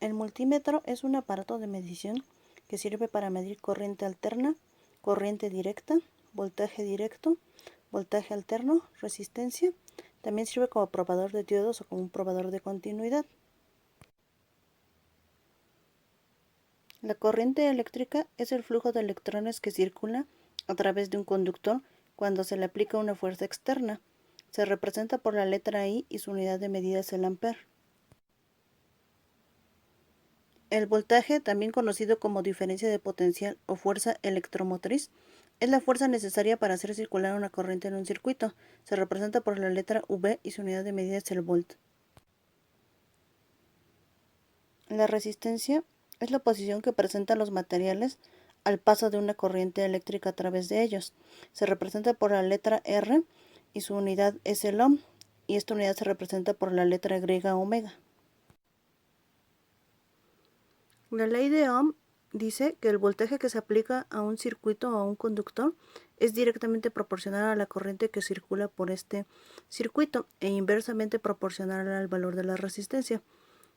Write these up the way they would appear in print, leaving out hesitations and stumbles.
El multímetro es un aparato de medición que sirve para medir corriente alterna, corriente directa, voltaje directo, voltaje alterno, resistencia. También sirve como probador de diodos o como un probador de continuidad. La corriente eléctrica es el flujo de electrones que circula a través de un conductor cuando se le aplica una fuerza externa. Se representa por la letra I y su unidad de medida es el ampere. El voltaje, también conocido como diferencia de potencial o fuerza electromotriz, es la fuerza necesaria para hacer circular una corriente en un circuito. Se representa por la letra V y su unidad de medida es el volt. La resistencia es la posición que presentan los materiales al paso de una corriente eléctrica a través de ellos. Se representa por la letra R y su unidad es el ohm, y esta unidad se representa por la letra griega omega. La ley de Ohm dice que el voltaje que se aplica a un circuito o a un conductor es directamente proporcional a la corriente que circula por este circuito e inversamente proporcional al valor de la resistencia,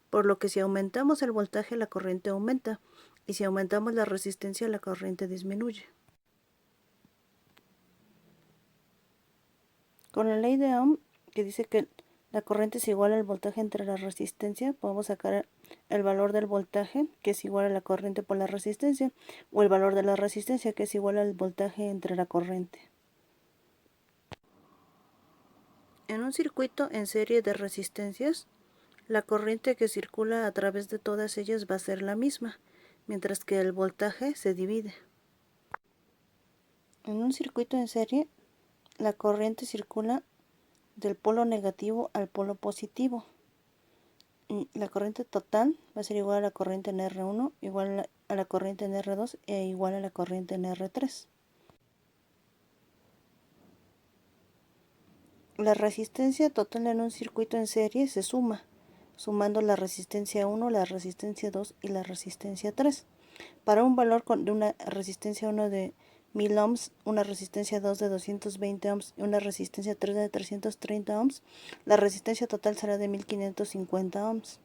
por lo que si aumentamos el voltaje la corriente aumenta y si aumentamos la resistencia la corriente disminuye. Con la ley de Ohm, que dice que la corriente es igual al voltaje entre la resistencia, podemos sacar el valor del voltaje, que es igual a la corriente por la resistencia, o el valor de la resistencia, que es igual al voltaje entre la corriente. En un circuito en serie de resistencias, la corriente que circula a través de todas ellas va a ser la misma, mientras que el voltaje se divide. En un circuito en serie, la corriente circula del polo negativo al polo positivo. La corriente total va a ser igual a la corriente en R1, igual a la corriente en R2 e igual a la corriente en R3. La resistencia total en un circuito en serie se suma, sumando la resistencia 1, la resistencia 2 y la resistencia 3. Para un valor de una resistencia 1 de 1000 ohms, una resistencia 2 de 220 ohms y una resistencia 3 de 330 ohms, la resistencia total será de 1550 ohms.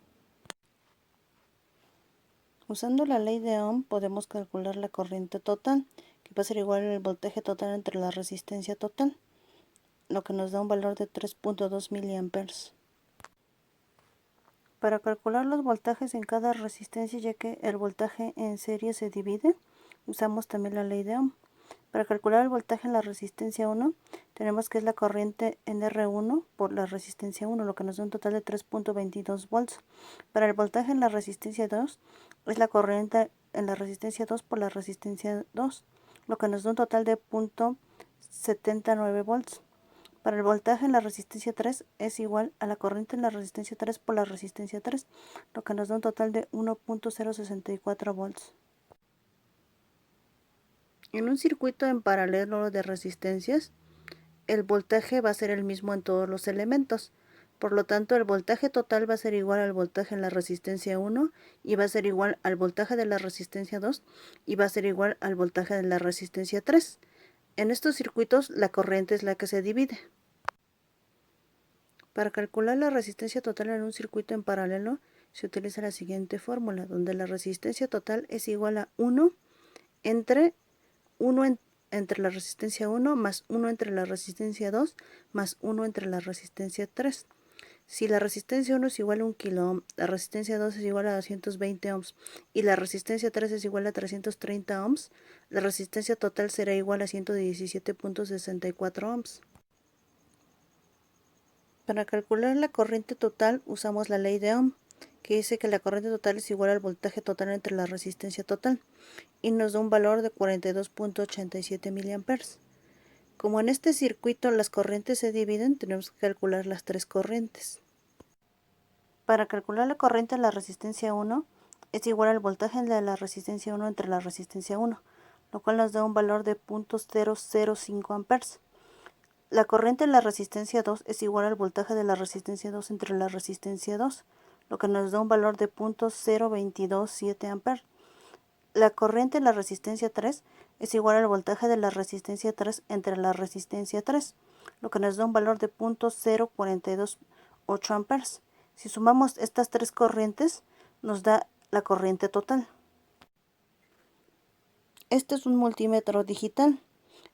Usando la ley de Ohm podemos calcular la corriente total, que va a ser igual al voltaje total entre la resistencia total, lo que nos da un valor de 3.2 miliamperes. Para calcular los voltajes en cada resistencia, ya que el voltaje en serie se divide, usamos también la ley de Ohm. Para calcular el voltaje en la resistencia 1, tenemos que es la corriente en R1 por la resistencia 1, lo que nos da un total de 3.22 volts. Para el voltaje en la resistencia 2, es la corriente en la resistencia 2 por la resistencia 2, lo que nos da un total de 0.79 volts. Para el voltaje en la resistencia 3 es igual a la corriente en la resistencia 3 por la resistencia 3, lo que nos da un total de 1.064 volts. En un circuito en paralelo de resistencias, el voltaje va a ser el mismo en todos los elementos. Por lo tanto, el voltaje total va a ser igual al voltaje en la resistencia 1 y va a ser igual al voltaje de la resistencia 2 y va a ser igual al voltaje de la resistencia 3. En estos circuitos, la corriente es la que se divide. Para calcular la resistencia total en un circuito en paralelo, se utiliza la siguiente fórmula, donde la resistencia total es igual a 1 entre 1 entre la resistencia 1 más 1 entre la resistencia 2 más 1 entre la resistencia 3. Si la resistencia 1 es igual a 1 kilo ohm, la resistencia 2 es igual a 220 ohms y la resistencia 3 es igual a 330 ohms, la resistencia total será igual a 117.64 ohms. Para calcular la corriente total usamos la ley de Ohm, que dice que la corriente total es igual al voltaje total entre la resistencia total y nos da un valor de 42.87 miliamperes. Como en este circuito las corrientes se dividen, tenemos que calcular las tres corrientes. Para calcular la corriente en la resistencia 1 es igual al voltaje de la resistencia 1 entre la resistencia 1, lo cual nos da un valor de 0.005 amperes. La corriente en la resistencia 2 es igual al voltaje de la resistencia 2 entre la resistencia 2, lo que nos da un valor de 0.0227 amperes. La corriente en la resistencia 3 es igual al voltaje de la resistencia 3 entre la resistencia 3, lo que nos da un valor de 0.0428 amperes. Si sumamos estas tres corrientes, nos da la corriente total. Este es un multímetro digital,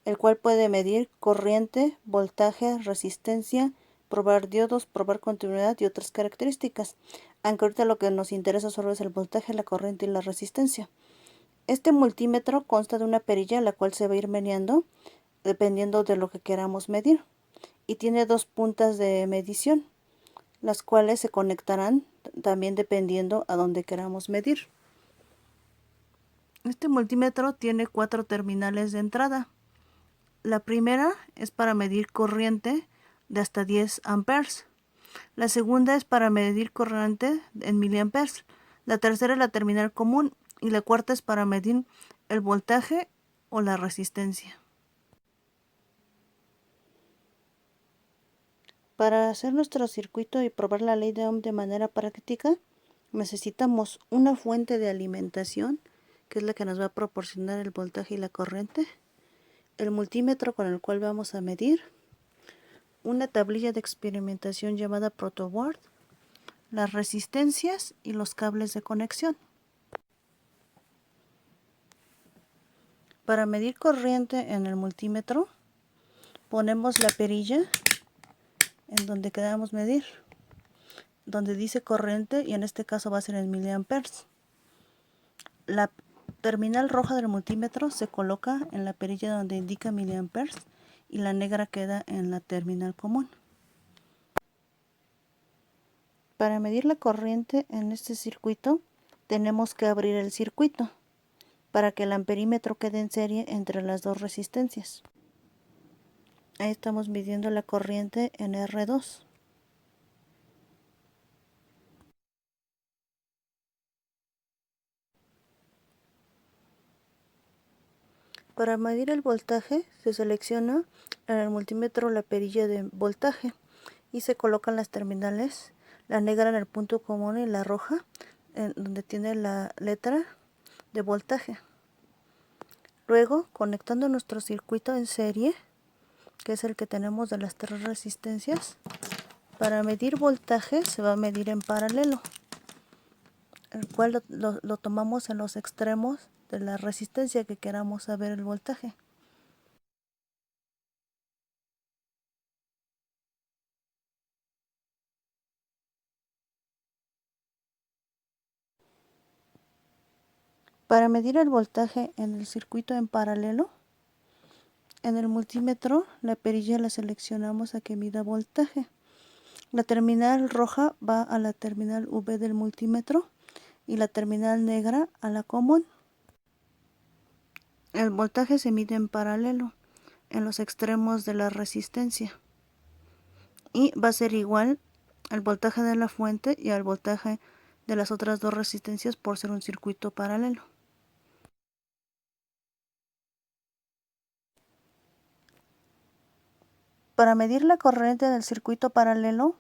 el cual puede medir corriente, voltaje, resistencia, probar diodos, probar continuidad y otras características. Aunque ahorita lo que nos interesa solo es el voltaje, la corriente y la resistencia. Este multímetro consta de una perilla la cual se va a ir meneando dependiendo de lo que queramos medir. Y tiene dos puntas de medición, las cuales se conectarán también dependiendo a donde queramos medir. Este multímetro tiene 4 terminales de entrada. La primera es para medir corriente de hasta 10 amperes. La segunda es para medir corriente en miliamperes. La tercera es la terminal común y la cuarta es para medir el voltaje o la resistencia. Para hacer nuestro circuito y probar la ley de Ohm de manera práctica, necesitamos una fuente de alimentación, que es la que nos va a proporcionar el voltaje y la corriente, el multímetro con el cual vamos a medir, una tablilla de experimentación llamada protoboard, las resistencias y los cables de conexión. Para medir corriente en el multímetro, ponemos la perilla en donde queramos medir, donde dice corriente, y en este caso va a ser en miliamperes. La terminal roja del multímetro se coloca en la perilla donde indica miliamperes y la negra queda en la terminal común. Para medir la corriente en este circuito tenemos que abrir el circuito para que el amperímetro quede en serie entre las dos resistencias. Ahí estamos midiendo la corriente en R2. Para medir el voltaje se selecciona en el multímetro la perilla de voltaje y se colocan las terminales, la negra en el punto común y la roja en donde tiene la letra de voltaje. Luego, conectando nuestro circuito en serie, que es el que tenemos de las 3 resistencias, para medir voltaje se va a medir en paralelo, el cual lo tomamos en los extremos de la resistencia que queramos saber el voltaje. Para medir el voltaje en el circuito en paralelo, en el multímetro la perilla la seleccionamos a que mida voltaje. La terminal roja va a la terminal V del multímetro y la terminal negra a la común. El voltaje se mide en paralelo en los extremos de la resistencia y va a ser igual al voltaje de la fuente y al voltaje de las otras dos resistencias por ser un circuito paralelo. Para medir la corriente del circuito paralelo,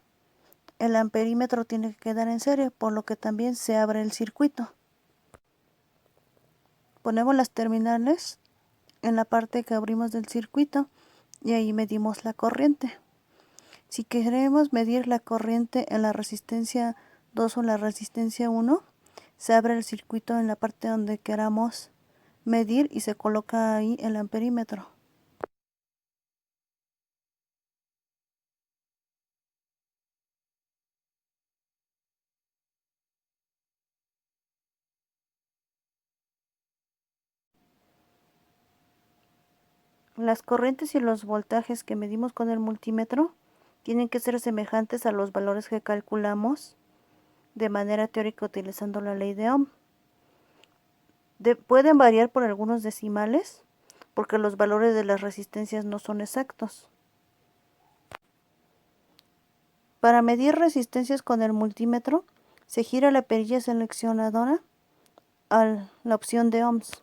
el amperímetro tiene que quedar en serie, por lo que también se abre el circuito. Ponemos las terminales en la parte que abrimos del circuito y ahí medimos la corriente. Si queremos medir la corriente en la resistencia 2 o la resistencia 1, se abre el circuito en la parte donde queramos medir y se coloca ahí el amperímetro. Las corrientes y los voltajes que medimos con el multímetro tienen que ser semejantes a los valores que calculamos de manera teórica utilizando la ley de Ohm. Pueden variar por algunos decimales porque los valores de las resistencias no son exactos. Para medir resistencias con el multímetro se gira la perilla seleccionadora a la opción de ohms.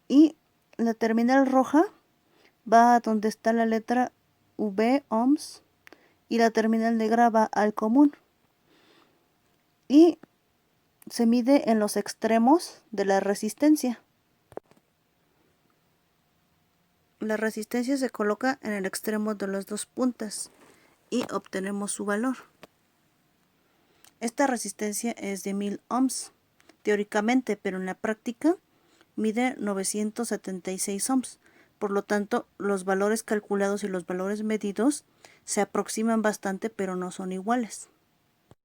Y la terminal roja va a donde está la letra V ohms y la terminal negra va al común. Y se mide en los extremos de la resistencia. La resistencia se coloca en el extremo de las dos puntas y obtenemos su valor. Esta resistencia es de 1000 ohms, teóricamente, pero en la práctica mide 976 ohms. Por lo tanto, los valores calculados y los valores medidos se aproximan bastante, pero no son iguales.